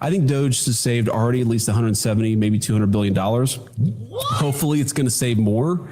I think Doge has saved already at least 170, maybe $200 billion. Hopefully it's going to save more.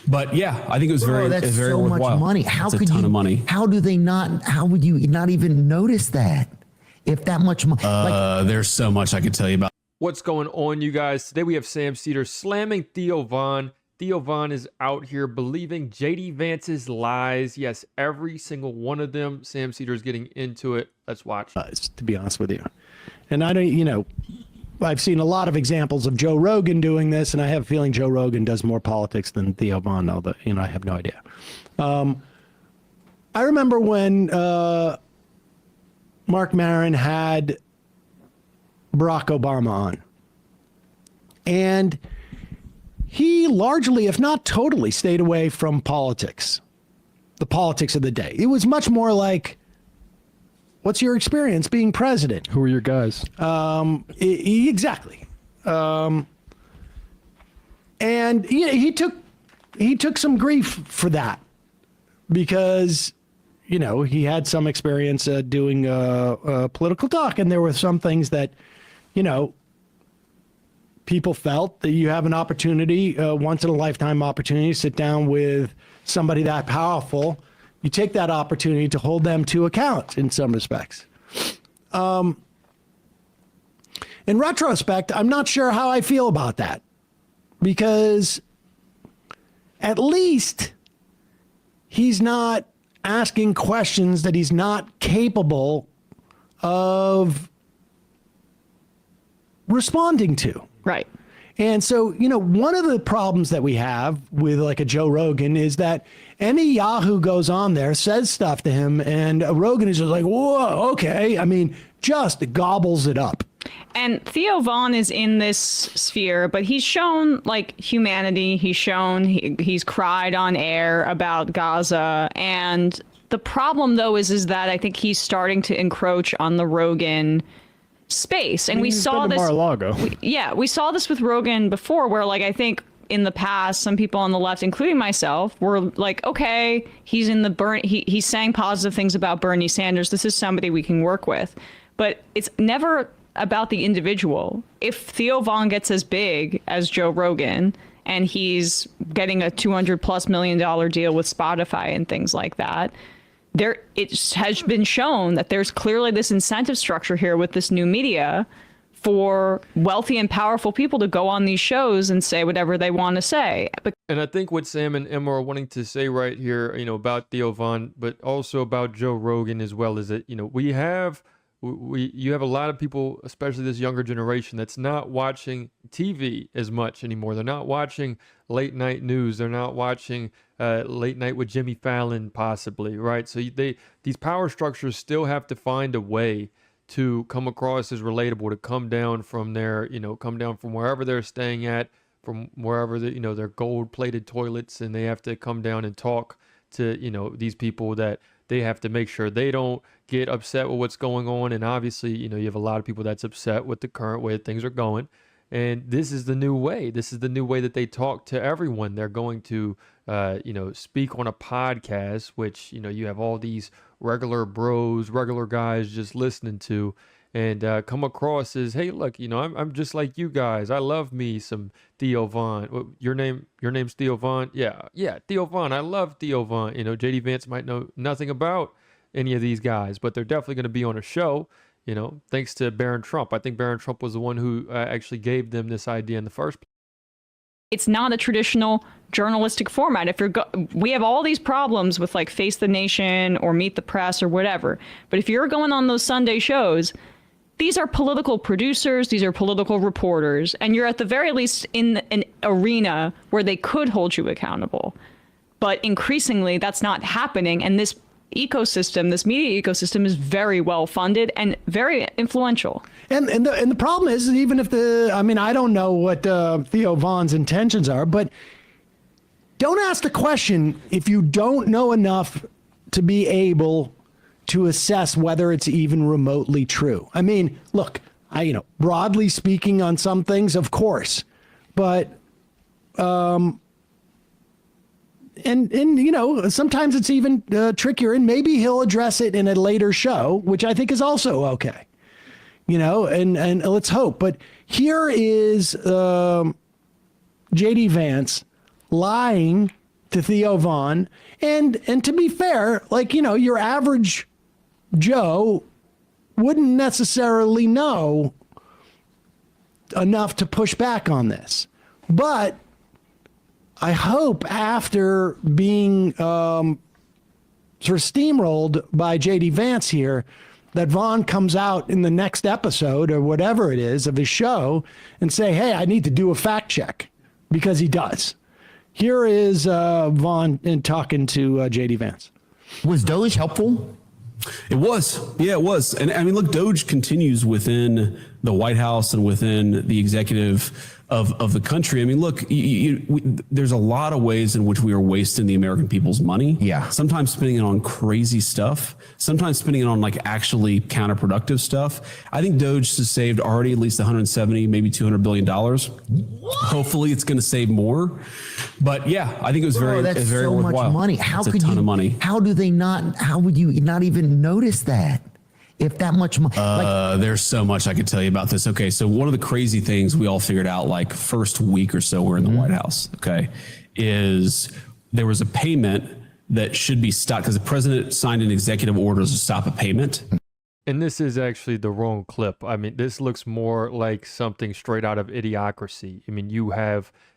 But yeah, I think it was very so worthwhile. much money. How could you, of money. How do they not, how would you not even notice that? If that much money, there's so much I could tell you about. What's going on, you guys? Today we have Sam Seder slamming Theo Von. Theo Von is out here believing JD Vance's lies. Yes, every single one of them. Sam Seder is getting into it. Let's watch. To be honest with you. And I don't, I've seen a lot of examples of Joe Rogan doing this, and I have a feeling Joe Rogan does more politics than Theo Von, although, I have no idea. I remember when Mark Maron had Barack Obama on. And he largely, if not totally, stayed away from politics, the politics of the day. It was much more like, what's your experience being president? Who are your guys? Exactly. And he took some grief for that because, he had some experience doing political talk, and there were some things that, people felt that you have an opportunity, once in a lifetime opportunity, to sit down with somebody that powerful. You take that opportunity to hold them to account in some respects. In retrospect, I'm not sure how I feel about that, because at least he's not asking questions that he's not capable of responding to. Right. And so, one of the problems that we have with like a Joe Rogan is that any Yahoo goes on there, says stuff to him, and Rogan is just like, whoa, okay. I mean, just gobbles it up. And Theo Von is in this sphere, but he's shown like humanity. He's shown he's cried on air about Gaza. And the problem, though, is that I think he's starting to encroach on the Rogan space. And we saw this. We saw this with Rogan before, where like I think in the past, some people on the left, including myself, were like, okay, he's in the he's saying positive things about Bernie Sanders. This is somebody we can work with. But it's never about the individual. If Theo Von gets as big as Joe Rogan and he's getting a $200+ million deal with Spotify and things like that, it has been shown that there's clearly this incentive structure here with this new media for wealthy and powerful people to go on these shows and say whatever they want to say. And I think what Sam and Emma are wanting to say right here, about Theo Von, but also about Joe Rogan as well, is that, you have a lot of people, especially this younger generation, that's not watching TV as much anymore. They're not watching late night news. They're not watching late night with Jimmy Fallon, possibly, right? So these power structures still have to find a way to come across as relatable, to come down from from wherever they're staying at, from wherever their gold-plated toilets, and they have to come down and talk to these people that they have to make sure they don't get upset with what's going on. And obviously, you have a lot of people that's upset with the current way that things are going. And this is the new way. This is the new way that they talk to everyone. They're going to, speak on a podcast, which, you have all these regular bros, regular guys just listening to, and come across as, hey, look, I'm just like you guys. I love me some Theo Von. Your name's Theo Von? Yeah, Theo Von. I love Theo Von. JD Vance might know nothing about any of these guys, but they're definitely going to be on a show, thanks to Barron Trump. I think Barron Trump was the one who actually gave them this idea in the first place. It's not a traditional journalistic format. We have all these problems with like Face the Nation or Meet the Press or whatever. But if you're going on those Sunday shows, these are political producers, these are political reporters, and you're at the very least in an arena where they could hold you accountable. But increasingly, that's not happening. And this ecosystem, this media ecosystem, is very well funded and very influential. And the problem is, even if I don't know what Theo Von's intentions are, but don't ask the question if you don't know enough to be able to assess whether it's even remotely true. I mean, look, broadly speaking on some things, of course, but sometimes it's even trickier, and maybe he'll address it in a later show, which I think is also okay. and let's hope. But here is JD Vance lying to Theo Von. And to be fair, your average Joe wouldn't necessarily know enough to push back on this. But I hope after being sort of steamrolled by JD Vance here, that Vaughn comes out in the next episode or whatever it is of his show and say, hey, I need to do a fact check, because he does. Here is Vaughn talking to JD Vance. Was Doge helpful? It was. Yeah, it was. And I mean, look, Doge continues within the White House and within the executive of the country. I mean, look, there's a lot of ways in which we are wasting the American people's money. Yeah. Sometimes spending it on crazy stuff. Sometimes spending it on like actually counterproductive stuff. I think Doge has saved already at least 170, maybe $200 billion. Hopefully it's going to save more. But yeah, I think it was very so worthwhile. much money. How could a ton of money. How would you not even notice that? If that much money, there's so much I could tell you about this. Okay, so one of the crazy things we all figured out like first week or so we're in the White House, okay, is there was a payment that should be stopped because the president signed an executive order to stop a payment. And this is actually the wrong clip. I mean, this looks more like something straight out of Idiocracy. I mean,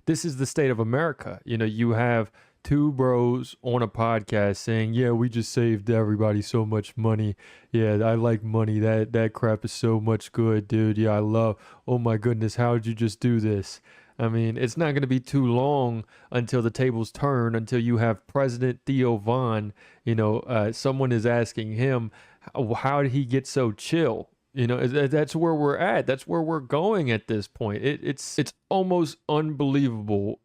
this is the state of America. You have two bros on a podcast saying, yeah, we just saved everybody so much money. Yeah, I like money. That crap is so much good, dude. Yeah, oh my goodness, how did you just do this? I mean, it's not going to be too long until the tables turn, until you have President Theo Von, someone is asking him, how did he get so chill? That's where we're at. That's where we're going at this point. It's almost unbelievable,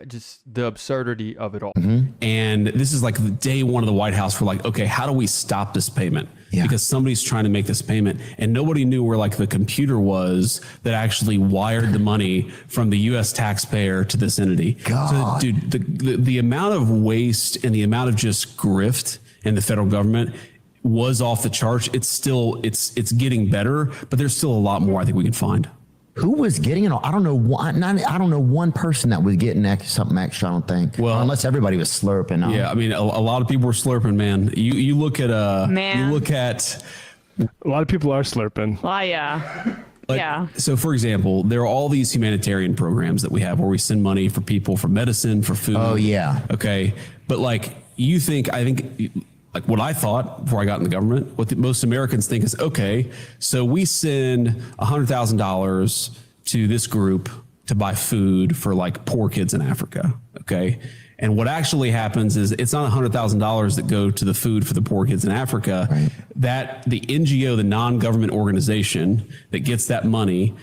just the absurdity of it all. Mm-hmm. And this is like the day one of the White House. We're like, okay, how do we stop this payment? Yeah. Because somebody's trying to make this payment, and nobody knew where like the computer was that actually wired the money from the U.S. taxpayer to this entity. God. So, dude, the amount of waste and the amount of just grift in the federal government was off the charts. It's getting better, but there's still a lot more I think we can find. Who was getting it? I don't know. I don't know one person that was getting something extra. I don't think. Well, unless everybody was slurping. Yeah, I mean, a lot of people were slurping. Man, you look at Man. you look at a lot of people are slurping. Well, yeah. Yeah. So, for example, there are all these humanitarian programs that we have where we send money for people, for medicine, for food. Oh yeah. Okay, but like I think. Like what I thought before I got in the government, what most Americans think is, okay, so we send $100,000 to this group to buy food for like poor kids in Africa. Okay. And what actually happens is it's not $100,000 that go to the food for the poor kids in Africa. Right. That the NGO, the non-government organization that gets that money,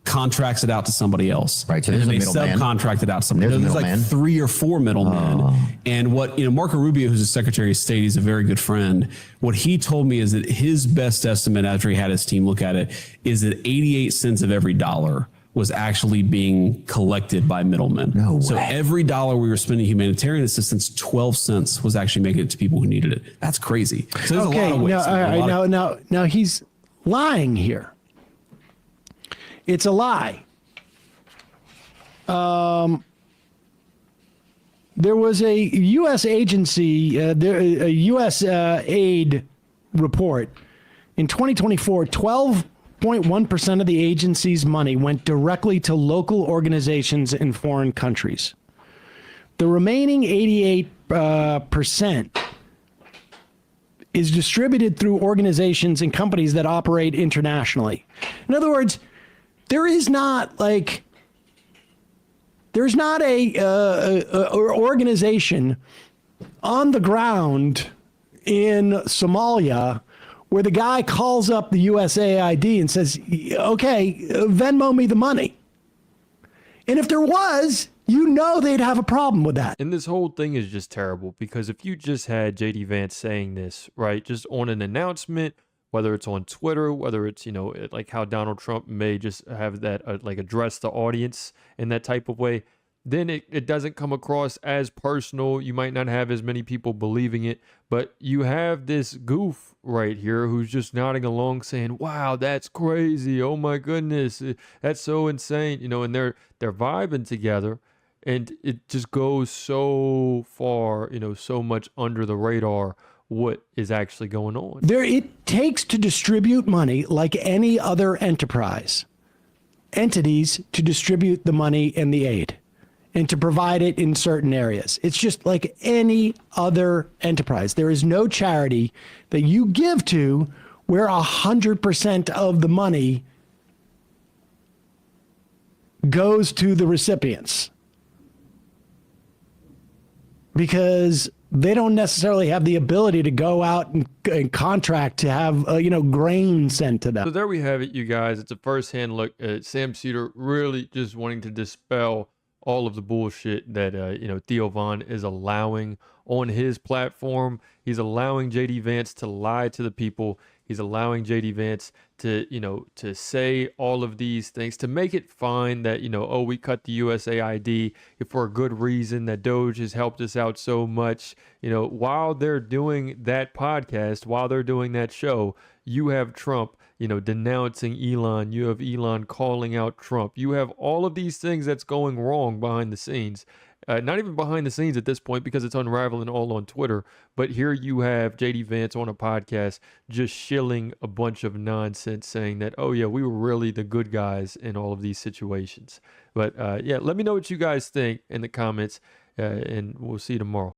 contracts it out to somebody else. Right. So and there's then a they middleman. subcontract it out to somebody. There's a There's like middleman. 3 or 4 middlemen. Oh. And what, Marco Rubio, who's the Secretary of State, he's a very good friend. What he told me is that his best estimate after he had his team look at it is that 88 cents of every dollar was actually being collected by middlemen. No so way. every dollar we were spending humanitarian assistance, 12 cents was actually making it to people who needed it. That's crazy. So there's a lot of ways. Now he's lying here. It's a lie. There was a U.S. agency, a U.S. aid report. In 2024, 12.1% of the agency's money went directly to local organizations in foreign countries. The remaining 88% is distributed through organizations and companies that operate internationally. In other words, there's not a organization on the ground in Somalia where the guy calls up the USAID and says, okay, Venmo me the money. And if there was, they'd have a problem with that. And this whole thing is just terrible, because if you just had JD Vance saying this, right, just on an announcement, whether it's on Twitter, whether it's, like how Donald Trump may just have that, like address the audience in that type of way, then it doesn't come across as personal. You might not have as many people believing it, but you have this goof right here who's just nodding along saying, wow, that's crazy. Oh my goodness. That's so insane. You know, and they're vibing together, and it just goes so far, you know, so much under the radar what is actually going on. It takes to distribute money like any other enterprise, entities to distribute the money and the aid and to provide it in certain areas. It's just like any other enterprise. There is no charity that you give to where 100% of the money goes to the recipients, because they don't necessarily have the ability to go out and contract to have, grain sent to them. So there we have it, you guys. It's a first-hand look at Sam Seder really just wanting to dispel all of the bullshit that, Theo Von is allowing on his platform. He's allowing JD Vance to lie to the people. He's allowing JD Vance to, to say all of these things, to make it fine that, we cut the USAID for a good reason, that Doge has helped us out so much. While they're doing that podcast, while they're doing that show, you have Trump, denouncing Elon. You have Elon calling out Trump. You have all of these things that's going wrong behind the scenes. Not even behind the scenes at this point, because it's unraveling all on Twitter. But here you have JD Vance on a podcast just shilling a bunch of nonsense, saying that, oh yeah, we were really the good guys in all of these situations. But let me know what you guys think in the comments, and we'll see you tomorrow.